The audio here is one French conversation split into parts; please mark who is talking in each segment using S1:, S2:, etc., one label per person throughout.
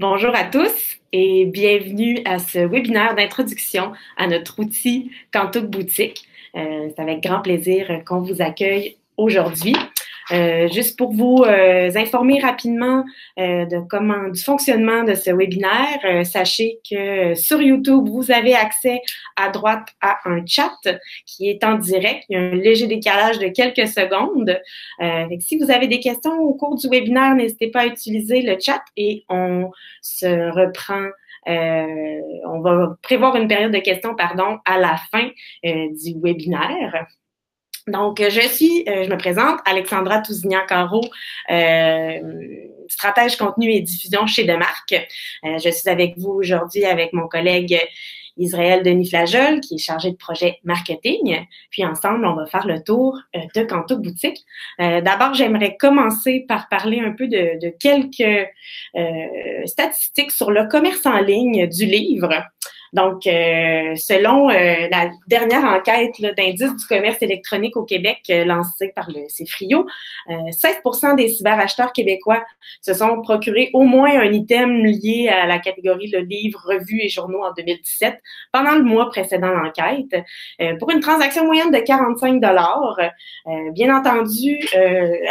S1: Bonjour à tous et bienvenue à ce webinaire d'introduction à notre outil Kantuk Boutique. C'est avec grand plaisir qu'on vous accueille aujourd'hui. Juste pour vous informer rapidement du fonctionnement de ce webinaire, sachez que sur YouTube, vous avez accès à droite à un chat qui est en direct. Il y a un léger décalage de quelques secondes. Si vous avez des questions au cours du webinaire, n'hésitez pas à utiliser le chat et on se reprend. On va prévoir une période de questions, à la fin du webinaire. Donc, je me présente, Alexandra Tousignan-Caro, stratège contenu et diffusion chez Demarque. Je suis avec vous aujourd'hui avec mon collègue Israël Denis Flageol, qui est chargé de projet marketing. Puis ensemble, on va faire le tour de Kantuk Boutique. D'abord, j'aimerais commencer par parler un peu de quelques statistiques sur le commerce en ligne du livre. Donc, selon la dernière enquête d'indice du commerce électronique au Québec lancée par le CFRIO, 16% des cyberacheteurs québécois se sont procurés au moins un item lié à la catégorie le livre, revues et journaux en 2017 pendant le mois précédant l'enquête, pour une transaction moyenne de 45 Bien entendu,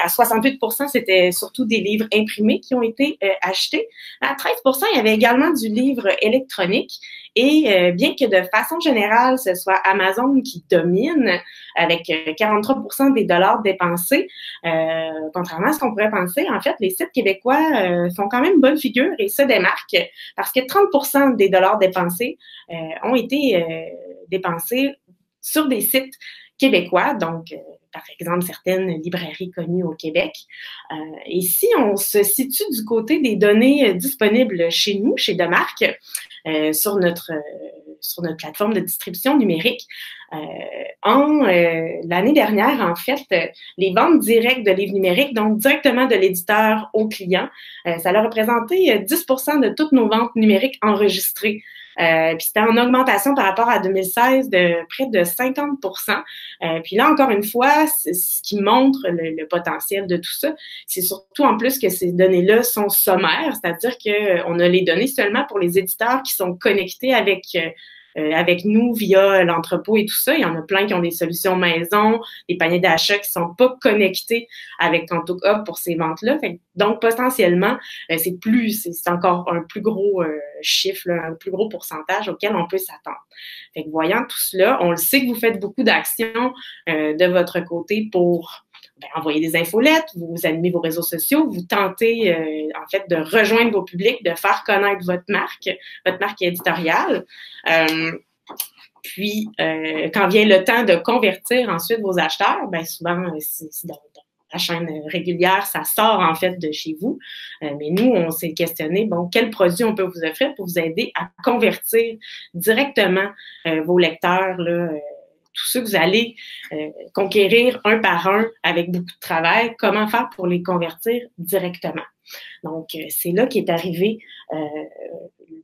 S1: à 68%, c'était surtout des livres imprimés qui ont été achetés. À 13%, il y avait également du livre électronique. Et bien que de façon générale, ce soit Amazon qui domine avec 43% des dollars dépensés, contrairement à ce qu'on pourrait penser, en fait, les sites québécois font quand même bonne figure et se démarquent parce que 30% des dollars dépensés ont été dépensés sur des sites québécois, donc par exemple certaines librairies connues au Québec. Et si on se situe du côté des données disponibles chez nous, chez Demarque, sur notre plateforme de distribution numérique. L'année dernière, en fait, les ventes directes de livres numériques, donc directement de l'éditeur au client, ça a représenté 10% de toutes nos ventes numériques enregistrées. Puis c'était en augmentation par rapport à 2016 de près de 50%. Puis là, encore une fois, ce qui montre le potentiel de tout ça, c'est surtout en plus que ces données-là sont sommaires, c'est-à-dire qu'on a les données seulement pour les éditeurs qui sont connectés avec nous via l'entrepôt et tout ça. Il y en a plein qui ont des solutions maison, des paniers d'achat qui sont pas connectés avec Kantuk Hub pour ces ventes-là. Donc, potentiellement, c'est encore un plus gros chiffre, là, un plus gros pourcentage auquel on peut s'attendre. Fait que voyant tout cela, on le sait que vous faites beaucoup d'actions de votre côté pour envoyer des infolettes, vous animez vos réseaux sociaux, vous tentez en fait de rejoindre vos publics, de faire connaître votre marque éditoriale. Puis, quand vient le temps de convertir ensuite vos acheteurs, bien souvent, c'est dans la chaîne régulière, ça sort en fait de chez vous. Mais nous, on s'est questionné, bon, quel produit on peut vous offrir pour vous aider à convertir directement vos lecteurs, là, tous ceux que vous allez conquérir un par un avec beaucoup de travail, comment faire pour les convertir directement. Donc, c'est là qu'est arrivée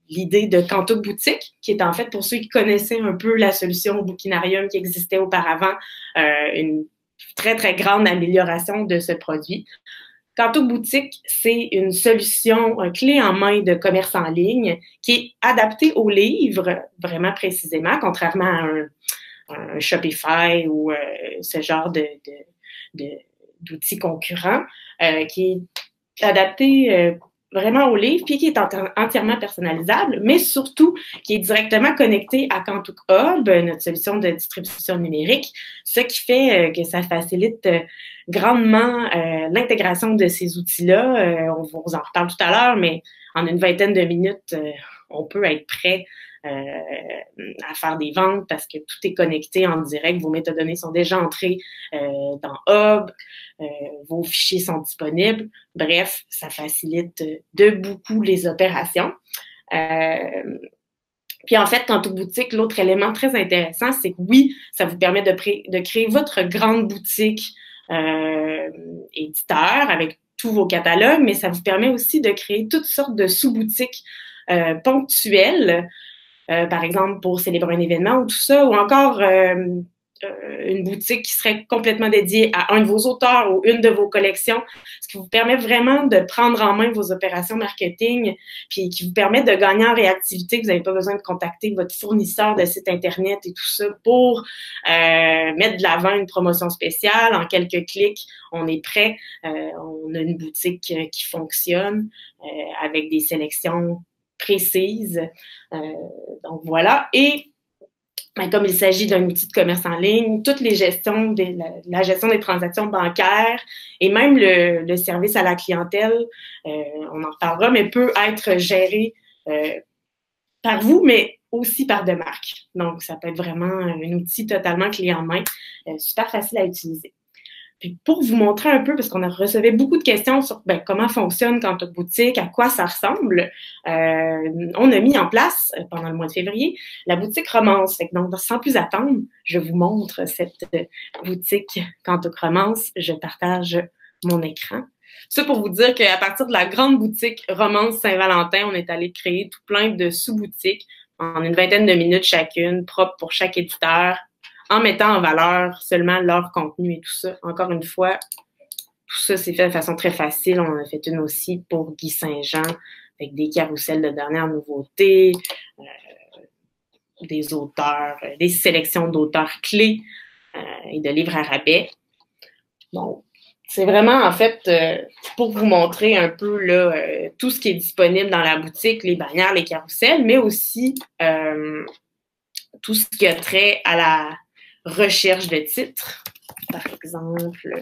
S1: l'idée de Kantuk Boutique, qui est en fait, pour ceux qui connaissaient un peu la solution Bookinarium qui existait auparavant, une très, très grande amélioration de ce produit. Kantuk Boutique, c'est une solution clé en main de commerce en ligne qui est adaptée aux livres, vraiment précisément, contrairement à un Shopify ou ce genre d'outils concurrents, qui est adapté vraiment au livre, puis qui est entièrement personnalisable, mais surtout qui est directement connecté à Kantuk Hub, notre solution de distribution numérique, ce qui fait que ça facilite grandement l'intégration de ces outils-là. On vous en reparle tout à l'heure, mais en une vingtaine de minutes, on peut être prêt à faire des ventes parce que tout est connecté en direct. Vos métadonnées sont déjà entrées dans Hub, vos fichiers sont disponibles. Bref, ça facilite de beaucoup les opérations. Puis en fait, Kantuk Boutique, l'autre élément très intéressant, c'est que oui, ça vous permet de créer votre grande boutique éditeur avec tous vos catalogues, mais ça vous permet aussi de créer toutes sortes de sous-boutiques ponctuelles, par exemple pour célébrer un événement ou tout ça, ou encore une boutique qui serait complètement dédiée à un de vos auteurs ou une de vos collections, ce qui vous permet vraiment de prendre en main vos opérations marketing, puis qui vous permet de gagner en réactivité. Vous n'avez pas besoin de contacter votre fournisseur de site Internet et tout ça pour mettre de l'avant une promotion spéciale. En quelques clics, on est prêt. On a une boutique qui fonctionne avec des sélections précises. Donc voilà. Et comme il s'agit d'un outil de commerce en ligne, toutes les gestions, la gestion des transactions bancaires et même le service à la clientèle, on en reparlera, mais peut être géré par vous, mais aussi par Demarque. Donc, ça peut être vraiment un outil totalement clé en main, super facile à utiliser. Puis pour vous montrer un peu, parce qu'on a reçu beaucoup de questions sur comment fonctionne Quanto Boutique, à quoi ça ressemble, on a mis en place, pendant le mois de février, la boutique Romance. Fait que donc, sans plus attendre, je vous montre cette boutique Quanto Romance. Je partage mon écran. Ça pour vous dire qu'à partir de la grande boutique Romance Saint-Valentin, on est allé créer tout plein de sous-boutiques en une vingtaine de minutes chacune, propres pour chaque éditeur, en mettant en valeur seulement leur contenu et tout ça. Encore une fois, tout ça s'est fait de façon très facile. On en a fait une aussi pour Guy Saint-Jean, avec des carousels de dernière nouveauté, des auteurs, des sélections d'auteurs clés et de livres à rabais. Bon, c'est vraiment, en fait, pour vous montrer un peu là, tout ce qui est disponible dans la boutique, les bannières, les carousels, mais aussi tout ce qui a trait à la recherche de titres, par exemple.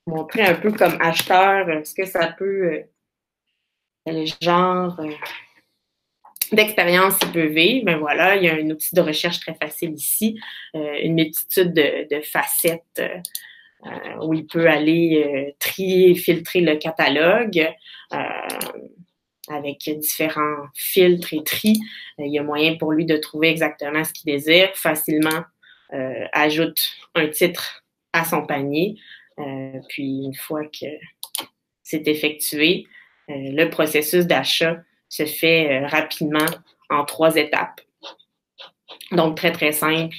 S1: Montrer un peu comme acheteur ce que ça peut, le genre d'expérience il peut vivre. Ben voilà, il y a un outil de recherche très facile ici, une multitude de facettes où il peut aller trier, filtrer le catalogue. Avec différents filtres et tris, il y a moyen pour lui de trouver exactement ce qu'il désire. Facilement, ajoute un titre à son panier. Puis, une fois que c'est effectué, le processus d'achat se fait rapidement en 3 étapes. Donc, très, très simple.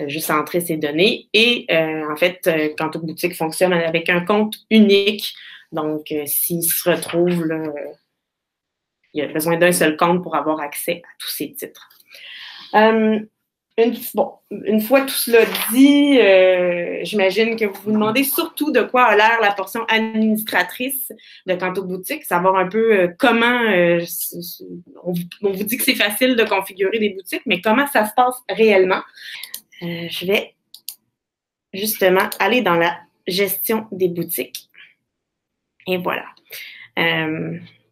S1: Juste entrer ses données. Et en fait, Quanto Boutique fonctionne avec un compte unique. Donc, s'il se retrouve là, il a besoin d'un seul compte pour avoir accès à tous ces titres. Une fois tout cela dit, j'imagine que vous vous demandez surtout de quoi a l'air la portion administratrice de Quanto Boutique, savoir un peu comment, on vous dit que c'est facile de configurer des boutiques, mais comment ça se passe réellement. Je vais justement aller dans la gestion des boutiques. Et voilà.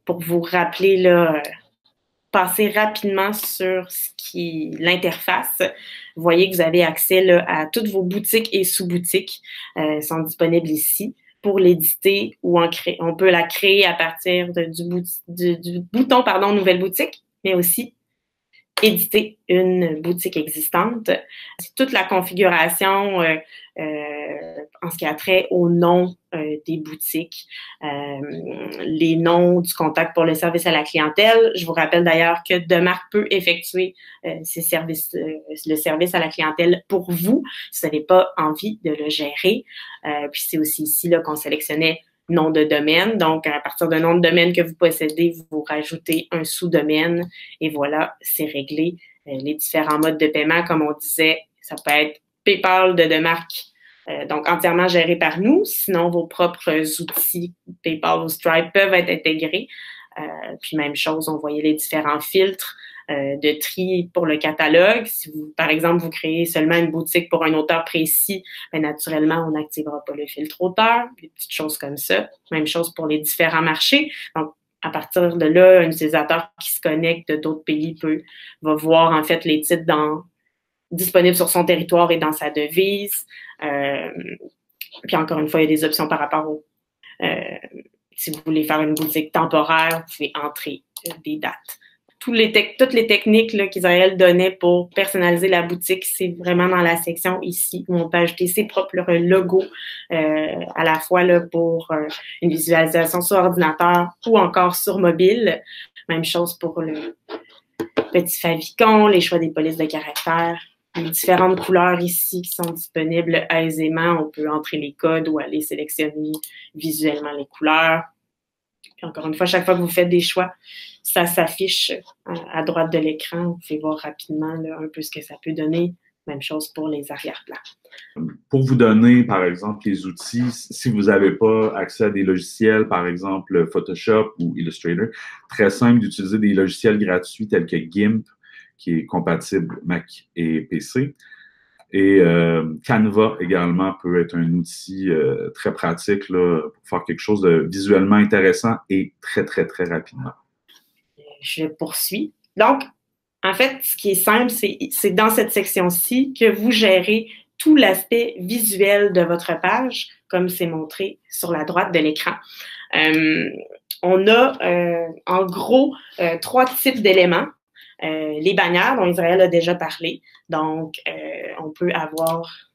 S1: Pour vous rappeler, là, passer rapidement sur l'interface. Vous voyez que vous avez accès là, à toutes vos boutiques et sous-boutiques sont disponibles ici. Pour l'éditer ou on peut la créer à partir du bouton Nouvelle boutique, mais aussi éditer une boutique existante. C'est toute la configuration en ce qui a trait au nom des boutiques, les noms du contact pour le service à la clientèle. Je vous rappelle d'ailleurs que Demarque peut effectuer le service à la clientèle pour vous si vous n'avez pas envie de le gérer. Puis c'est aussi ici là, qu'on sélectionnait nom de domaine. Donc, à partir d'un nom de domaine que vous possédez, vous rajoutez un sous-domaine et voilà, c'est réglé. Les différents modes de paiement, comme on disait, ça peut être PayPal de Demarque, donc entièrement géré par nous. Sinon, vos propres outils PayPal ou Stripe peuvent être intégrés. Puis même chose, on voyait les différents filtres de tri pour le catalogue. Si vous, par exemple, vous créez seulement une boutique pour un auteur précis, bien, naturellement, on n'activera pas le filtre auteur, des petites choses comme ça. Même chose pour les différents marchés. Donc, à partir de là, un utilisateur qui se connecte d'autres pays va voir en fait les titres disponibles sur son territoire et dans sa devise. Puis encore une fois, il y a des options par rapport si vous voulez faire une boutique temporaire, vous pouvez entrer des dates. Toutes les techniques là, qu'Israël donnait pour personnaliser la boutique, c'est vraiment dans la section ici où on peut ajouter ses propres logos à la fois là, pour une visualisation sur ordinateur ou encore sur mobile. Même chose pour le petit favicon, les choix des polices de caractère. Les différentes couleurs ici qui sont disponibles aisément. On peut entrer les codes ou aller sélectionner visuellement les couleurs. Puis encore une fois, chaque fois que vous faites des choix, ça s'affiche à droite de l'écran. Vous pouvez voir rapidement là, un peu ce que ça peut donner. Même chose pour les arrière-plans.
S2: Pour vous donner, par exemple, les outils, si vous n'avez pas accès à des logiciels, par exemple Photoshop ou Illustrator, très simple d'utiliser des logiciels gratuits tels que GIMP, qui est compatible Mac et PC. Et Canva également peut être un outil très pratique là, pour faire quelque chose de visuellement intéressant et très, très, très rapidement.
S1: Je poursuis. Donc, en fait, ce qui est simple, c'est dans cette section-ci que vous gérez tout l'aspect visuel de votre page, comme c'est montré sur la droite de l'écran. On a en gros 3 types d'éléments. Les bannières dont Israël a déjà parlé. Donc, on peut avoir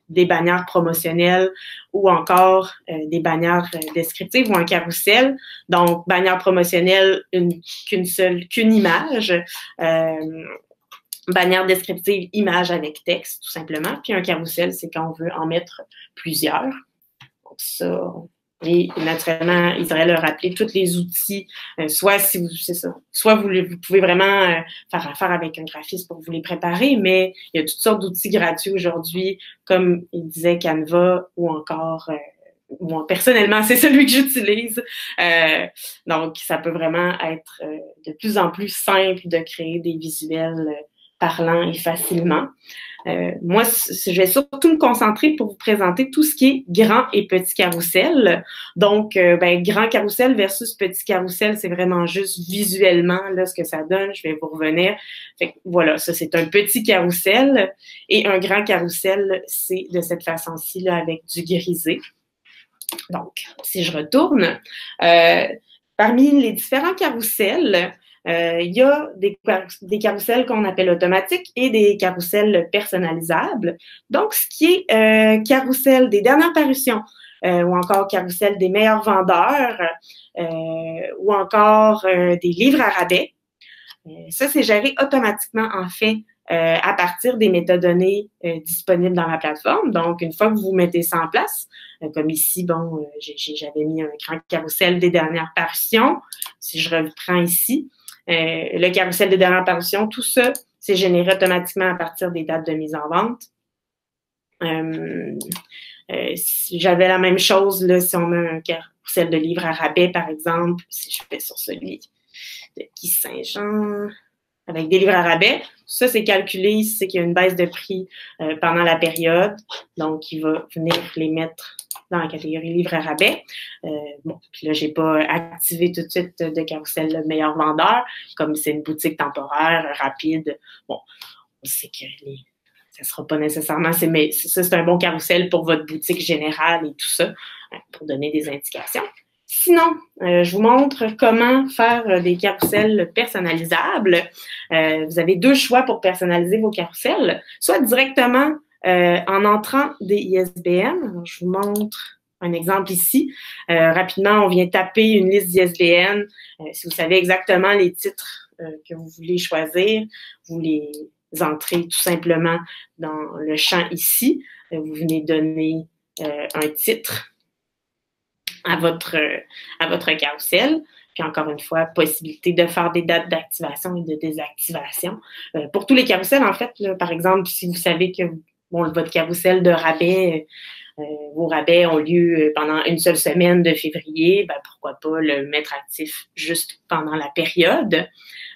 S1: des bannières promotionnelles ou encore des bannières descriptives ou un carrousel. Donc, bannière promotionnelle, qu'une image. Bannière descriptive, image avec texte, tout simplement. Puis un carrousel, c'est quand on veut en mettre plusieurs. Donc, ça, et naturellement, Israël a rappelé tous les outils, soit si vous, c'est ça, soit vous pouvez vraiment faire affaire avec un graphiste pour vous les préparer, mais il y a toutes sortes d'outils gratuits aujourd'hui, comme il disait Canva ou encore moi, personnellement, c'est celui que j'utilise. Donc, ça peut vraiment être de plus en plus simple de créer des visuels parlants et facilement. Moi, je vais surtout me concentrer pour vous présenter tout ce qui est grand et petit carrousel. Donc, grand carrousel versus petit carrousel, c'est vraiment juste visuellement là ce que ça donne. Je vais vous revenir. Fait que, voilà, ça c'est un petit carrousel et un grand carrousel, c'est de cette façon-ci là avec du grisé. Donc, si je retourne, parmi les différents carrousels, il y a des carrousels qu'on appelle automatiques et des carrousels personnalisables. Donc, ce qui est carrousel des dernières parutions ou encore carrousel des meilleurs vendeurs ou encore des livres à rabais, ça, c'est géré automatiquement, en fait, à partir des métadonnées disponibles dans la plateforme. Donc, une fois que vous mettez ça en place, comme ici, bon, j'avais mis un grand carrousel des dernières parutions. Si je reprends ici, le carrousel des dernières parutions, tout ça, c'est généré automatiquement à partir des dates de mise en vente. Si j'avais la même chose, là, si on met un carrousel de livres à rabais, par exemple, si je fais sur celui de Guy Saint-Jean, avec des livres à rabais. Ça, c'est calculé, c'est qu'il y a une baisse de prix pendant la période. Donc, il va venir les mettre dans la catégorie livres à rabais. Bon, puis là, j'ai pas activé tout de suite de carrousel le meilleur vendeur, comme c'est une boutique temporaire, rapide. Bon, on sait que ça sera pas nécessairement, mais ça, c'est un bon carrousel pour votre boutique générale et tout ça, pour donner des indications. Sinon, je vous montre comment faire des carousels personnalisables. Vous avez 2 choix pour personnaliser vos carousels, soit directement en entrant des ISBN. Alors, je vous montre un exemple ici. Rapidement, on vient taper une liste d'ISBN. Si vous savez exactement les titres que vous voulez choisir, vous les entrez tout simplement dans le champ ici. Vous venez donner un titre à votre carrousel. Puis encore une fois, possibilité de faire des dates d'activation et de désactivation. Pour tous les carousels, en fait, là, par exemple, si vous savez que votre carrousel de rabais, vos rabais ont lieu pendant une seule semaine de février, pourquoi pas le mettre actif juste pendant la période.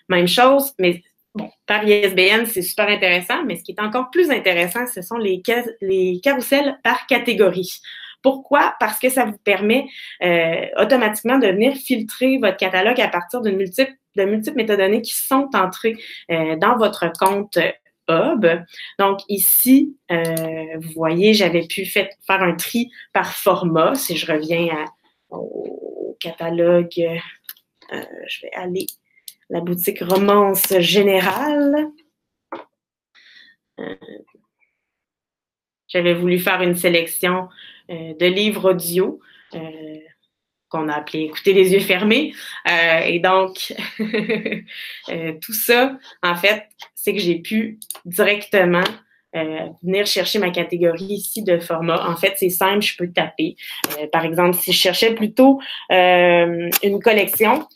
S1: Même chose, mais bon, par ISBN, c'est super intéressant, mais ce qui est encore plus intéressant, ce sont les carousels par catégorie. Pourquoi? Parce que ça vous permet automatiquement de venir filtrer votre catalogue à partir de multiples métadonnées qui sont entrées dans votre compte Hub. Donc ici, vous voyez, j'avais pu faire un tri par format. Si je reviens au catalogue, je vais aller à la boutique Romance Générale. J'avais voulu faire une sélection de livres audio. qu'on a appelé écouter les yeux fermés. Et donc, tout ça, en fait, c'est que j'ai pu directement venir chercher ma catégorie ici de format. En fait, c'est simple, je peux taper. Par exemple, si je cherchais plutôt une collection,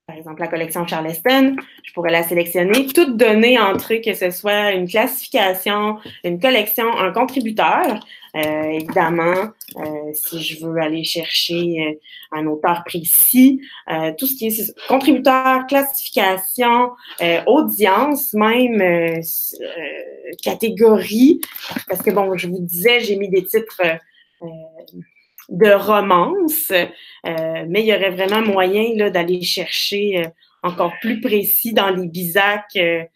S1: par exemple la collection Charleston, je pourrais la sélectionner, toutes données entrées, que ce soit une classification, une collection, un contributeur. Évidemment, si je veux aller chercher un auteur précis, tout ce qui est contributeur, classification, audience, même catégorie, parce que bon, je vous disais, j'ai mis des titres de romance, mais il y aurait vraiment moyen là, d'aller chercher encore plus précis dans les bisacs. Je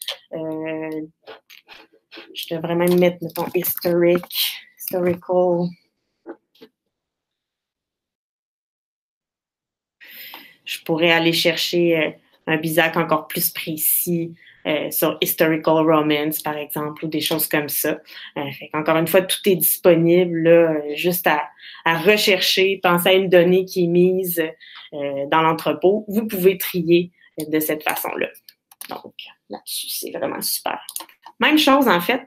S1: devrais même mettre, mettons, historical. Je pourrais aller chercher un bisac encore plus précis sur historical romance, par exemple, ou des choses comme ça. Encore une fois, tout est disponible, là, juste à rechercher, penser à une donnée qui est mise dans l'entrepôt. Vous pouvez trier de cette façon-là. Donc, là-dessus, c'est vraiment super. Même chose, en fait,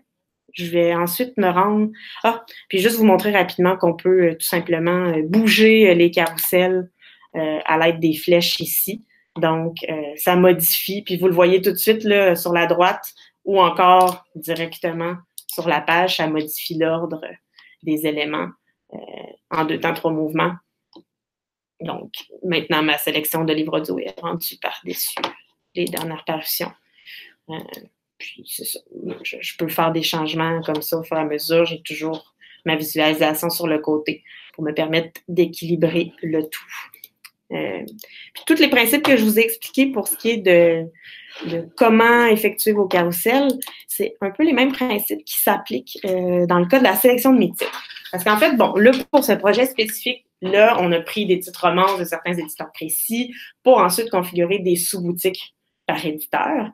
S1: je vais ensuite me rendre... puis juste vous montrer rapidement qu'on peut tout simplement bouger les carousels à l'aide des flèches ici. Donc, ça modifie, puis vous le voyez tout de suite là, sur la droite ou encore directement sur la page, ça modifie l'ordre des éléments en 2 temps 3 mouvements. Donc, maintenant, ma sélection de livres audio est rendue par-dessus les dernières parutions. Puis, c'est ça. Je peux faire des changements comme ça au fur et à mesure. J'ai toujours ma visualisation sur le côté pour me permettre d'équilibrer le tout. Puis tous les principes que je vous ai expliqués pour ce qui est de comment effectuer vos carousels, c'est un peu les mêmes principes qui s'appliquent dans le cas de la sélection de mes titres. Parce qu'en fait, bon, là, pour ce projet spécifique, là, on a pris des titres romances de certains éditeurs précis pour ensuite configurer des sous-boutiques par éditeur.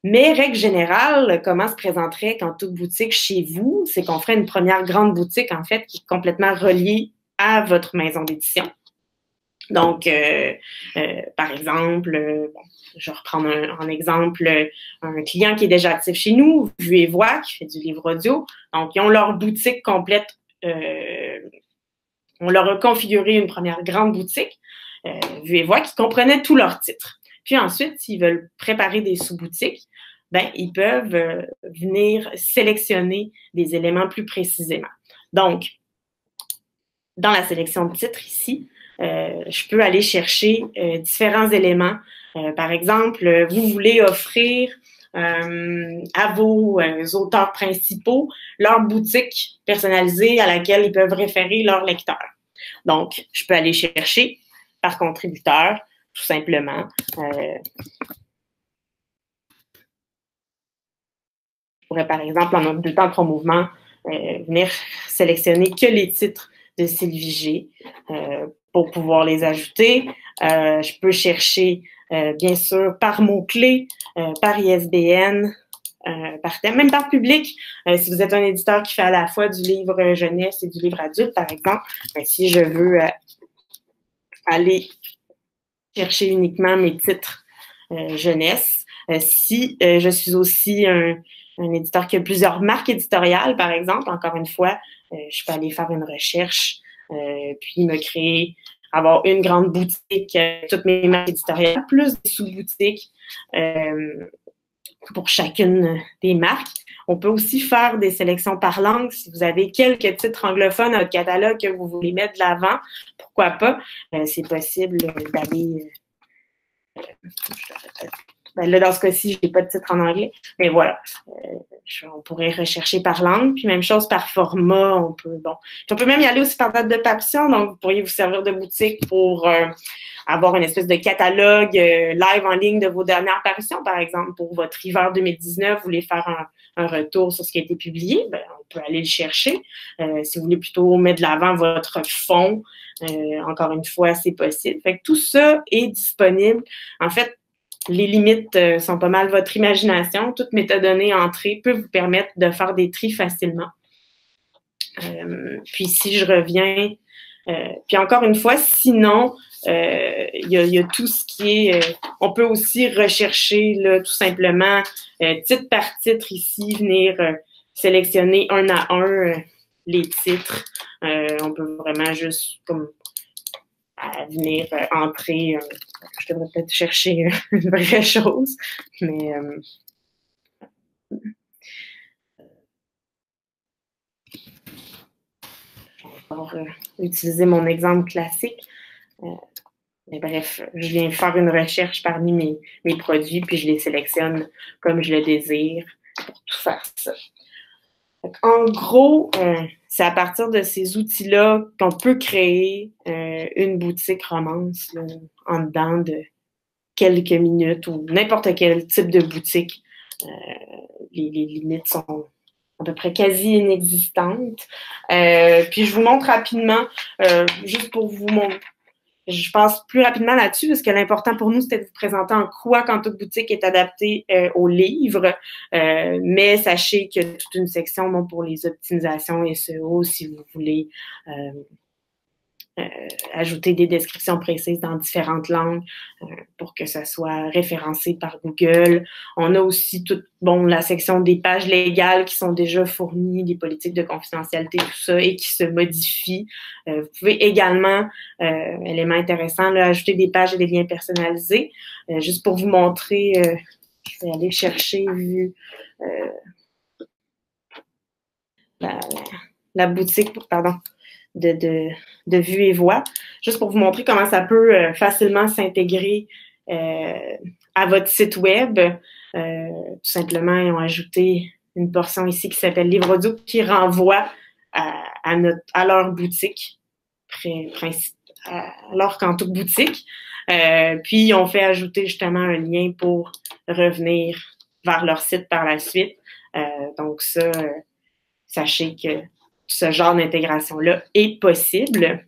S1: Mais, règle générale, comment se présenterait quand toute boutique chez vous, c'est qu'on ferait une première grande boutique, en fait, qui est complètement reliée à votre maison d'édition. Donc, par exemple, je vais reprendre en exemple un client qui est déjà actif chez nous, Vue et Voix, qui fait du livre audio. Donc, ils ont leur boutique complète. On leur a configuré une première grande boutique, Vue et Voix, qui comprenait tous leurs titres. Puis ensuite, s'ils veulent préparer des sous-boutiques, ben, ils peuvent venir sélectionner des éléments plus précisément. Donc, dans la sélection de titres ici, je peux aller chercher différents éléments. Par exemple, vous voulez offrir à vos auteurs principaux leur boutique personnalisée à laquelle ils peuvent référer leurs lecteurs. Donc, je peux aller chercher par contributeur, tout simplement. Je pourrais, par exemple, en 2 temps 3 mouvements, venir sélectionner que les titres de Sylvie G pour pouvoir les ajouter. Je peux chercher, bien sûr, par mots-clés, par ISBN, par thème, même par public. Si vous êtes un éditeur qui fait à la fois du livre jeunesse et du livre adulte, par exemple, si je veux aller chercher uniquement mes titres jeunesse, si je suis aussi un éditeur qui a plusieurs marques éditoriales, par exemple, encore une fois, je peux aller faire une recherche, puis me créer, avoir une grande boutique, toutes mes marques éditoriales, plus des sous-boutiques pour chacune des marques. On peut aussi faire des sélections par langue. Si vous avez quelques titres anglophones à votre catalogue que vous voulez mettre de l'avant, pourquoi pas? C'est possible d'aller... Ben là, dans ce cas-ci, je n'ai pas de titre en anglais. Mais voilà, on pourrait rechercher par langue. Puis même chose par format. On peut même y aller aussi par date de parution. Donc, vous pourriez vous servir de boutique pour avoir une espèce de catalogue live en ligne de vos dernières parutions, par exemple. Pour votre hiver 2019, vous voulez faire un retour sur ce qui a été publié, ben, on peut aller le chercher. Si vous voulez plutôt mettre de l'avant votre fond, encore une fois, c'est possible. Fait que tout ça est disponible. En fait, les limites sont pas mal votre imagination. Toute métadonnée entrée peut vous permettre de faire des tris facilement. Puis si je reviens, puis encore une fois, sinon, il y a tout ce qui est, on peut aussi rechercher là, tout simplement titre par titre ici, venir sélectionner un à un les titres. On peut vraiment juste comme venir entrer. Je devrais peut-être chercher une vraie chose, mais pour utiliser mon exemple classique. Mais bref, je viens faire une recherche parmi mes produits, puis je les sélectionne comme je le désire pour tout faire ça. Donc, en gros, c'est à partir de ces outils-là qu'on peut créer une boutique romance là, en dedans de quelques minutes ou n'importe quel type de boutique. Les limites sont à peu près quasi inexistantes. Puis je vous montre rapidement, juste pour vous montrer. Je passe plus rapidement là-dessus parce que l'important pour nous, c'était de vous présenter en quoi Quantum Boutique est adapté aux livres. Mais sachez qu'il y a toute une section bon, pour les optimisations SEO si vous voulez ajouter des descriptions précises dans différentes langues pour que ça soit référencé par Google. On a aussi toute la section des pages légales qui sont déjà fournies, des politiques de confidentialité, tout ça, et qui se modifient. Vous pouvez également, élément intéressant, là, ajouter des pages et des liens personnalisés. Juste pour vous montrer, je vais aller chercher la boutique, pardon, de vue et voix, juste pour vous montrer comment ça peut facilement s'intégrer à votre site web. Tout simplement, ils ont ajouté une portion ici qui s'appelle Livre audio qui renvoie à leur boutique, à leur Quantum Boutique. Puis, ils ont fait ajouter justement un lien pour revenir vers leur site par la suite. Donc ça, sachez que ce genre d'intégration-là est possible.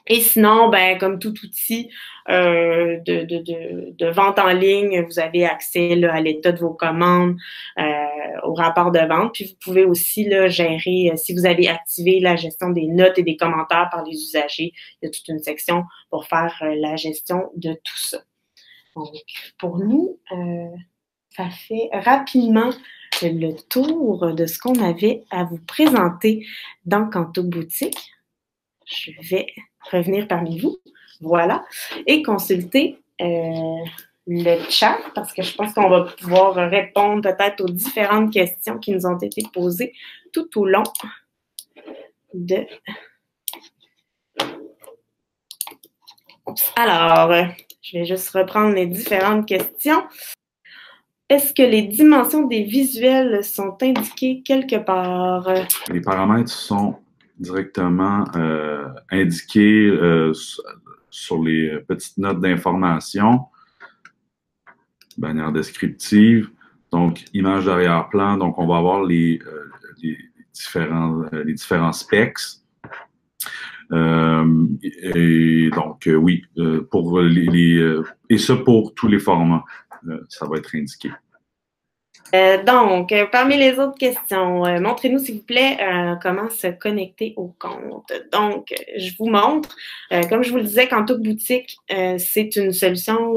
S1: Et sinon, ben, comme tout outil de vente en ligne, vous avez accès là, à l'état de vos commandes, au rapport de vente. Puis vous pouvez aussi là, gérer, si vous avez activé la gestion des notes et des commentaires par les usagers, il y a toute une section pour faire la gestion de tout ça. Donc, pour nous, ça fait rapidement le tour de ce qu'on avait à vous présenter dans Quantum Boutique. Je vais revenir parmi vous, voilà, et consulter le chat parce que je pense qu'on va pouvoir répondre peut-être aux différentes questions qui nous ont été posées tout au long de... Alors, je vais juste reprendre les différentes questions. Est-ce que les dimensions des visuels sont indiquées quelque part?
S2: Les paramètres sont directement indiqués sur les petites notes d'information, bannière descriptive, donc image d'arrière-plan, donc on va avoir les différents specs. Et donc, oui, pour et ça pour tous les formats, ça va être indiqué.
S1: Donc, parmi les autres questions, montrez-nous, s'il vous plaît, comment se connecter au compte. Donc, je vous montre. Comme je vous le disais, Quantum Boutique, c'est une solution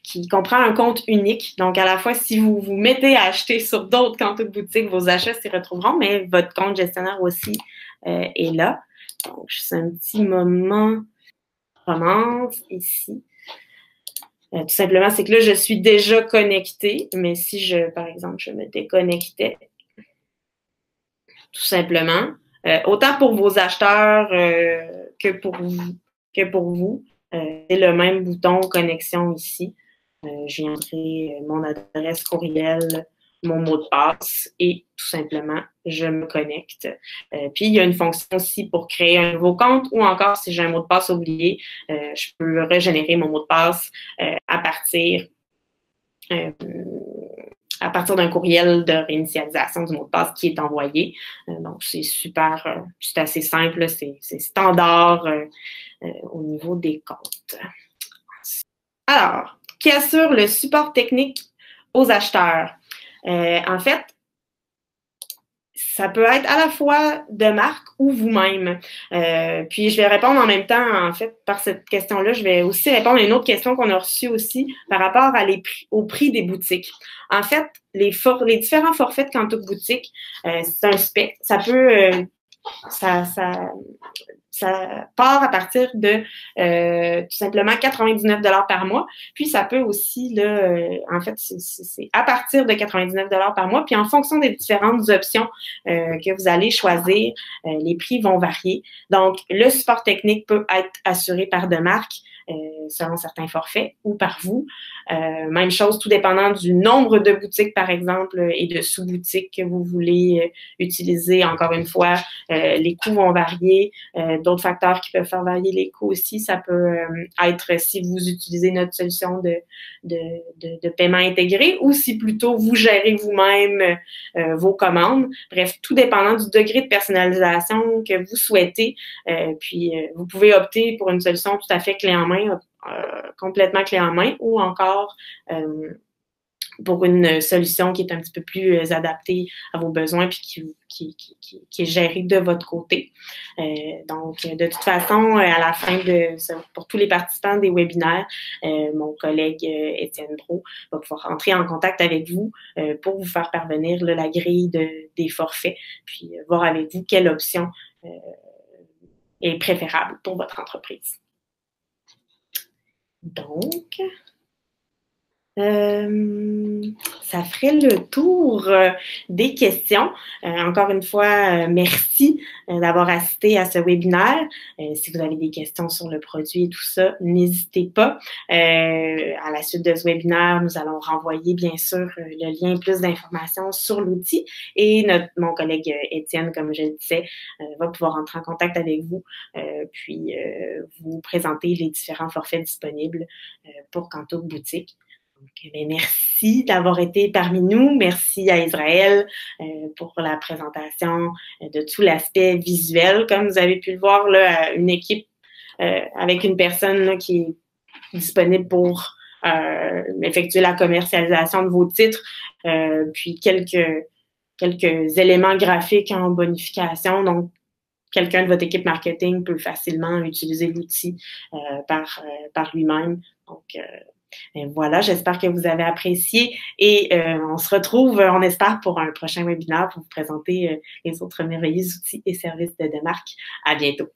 S1: qui comprend un compte unique. Donc, à la fois, si vous vous mettez à acheter sur d'autres Quantum Boutique, vos achats s'y retrouveront, mais votre compte gestionnaire aussi est là. Donc, juste un petit moment. On commence ici. Tout simplement, c'est que là, je suis déjà connectée, mais si par exemple, je me déconnectais, tout simplement, autant pour vos acheteurs que pour vous, c'est le même bouton connexion ici. J'ai entré mon adresse courriel, mon mot de passe et tout simplement, je me connecte. Puis, il y a une fonction aussi pour créer un nouveau compte ou encore, si j'ai un mot de passe oublié, je peux régénérer mon mot de passe à partir d'un courriel de réinitialisation du mot de passe qui est envoyé. Donc, c'est super, c'est assez simple, c'est standard au niveau des comptes. Alors, qui assure le support technique aux acheteurs? En fait, ça peut être à la fois de marque ou vous-même. Puis, je vais répondre en même temps, en fait, par cette question-là, je vais aussi répondre à une autre question qu'on a reçue aussi par rapport au prix des boutiques. En fait, les différents forfaits de Quantook Boutique, c'est un spectre. Ça peut... ça part à partir de tout simplement 99 $ par mois. Puis, ça peut aussi, là, en fait, c'est à partir de 99 $ par mois. Puis, en fonction des différentes options que vous allez choisir, les prix vont varier. Donc, le support technique peut être assuré par Demarque selon certains forfaits ou par vous. Même chose, tout dépendant du nombre de boutiques, par exemple, et de sous-boutiques que vous voulez utiliser. Encore une fois, les coûts vont varier. D'autres facteurs qui peuvent faire varier les coûts aussi, ça peut être si vous utilisez notre solution de paiement intégré ou si plutôt vous gérez vous-même vos commandes. Bref, tout dépendant du degré de personnalisation que vous souhaitez. Puis, vous pouvez opter pour une solution tout à fait clé en main, complètement clé en main, ou encore pour une solution qui est un petit peu plus adaptée à vos besoins puis qui est gérée de votre côté. Donc, de toute façon, à la fin pour tous les participants des webinaires, mon collègue Étienne Brault va pouvoir entrer en contact avec vous pour vous faire parvenir là, la grille des forfaits, puis voir avec vous quelle option est préférable pour votre entreprise. Donc, ça ferait le tour des questions. Encore une fois, merci d'avoir assisté à ce webinaire. Si vous avez des questions sur le produit et tout ça, n'hésitez pas. À la suite de ce webinaire, nous allons renvoyer bien sûr le lien plus d'informations sur l'outil et mon collègue Étienne, comme je le disais, va pouvoir entrer en contact avec vous puis vous présenter les différents forfaits disponibles pour Quantook Boutique. Donc, merci d'avoir été parmi nous. Merci à Israël pour la présentation de tout l'aspect visuel. Comme vous avez pu le voir, là, une équipe avec une personne là, qui est disponible pour effectuer la commercialisation de vos titres, puis quelques éléments graphiques en bonification. Donc, quelqu'un de votre équipe marketing peut facilement utiliser l'outil par lui-même. Donc, voilà, j'espère que vous avez apprécié et on se retrouve, on espère, pour un prochain webinaire pour vous présenter les autres merveilleux outils et services de Demarque. À bientôt.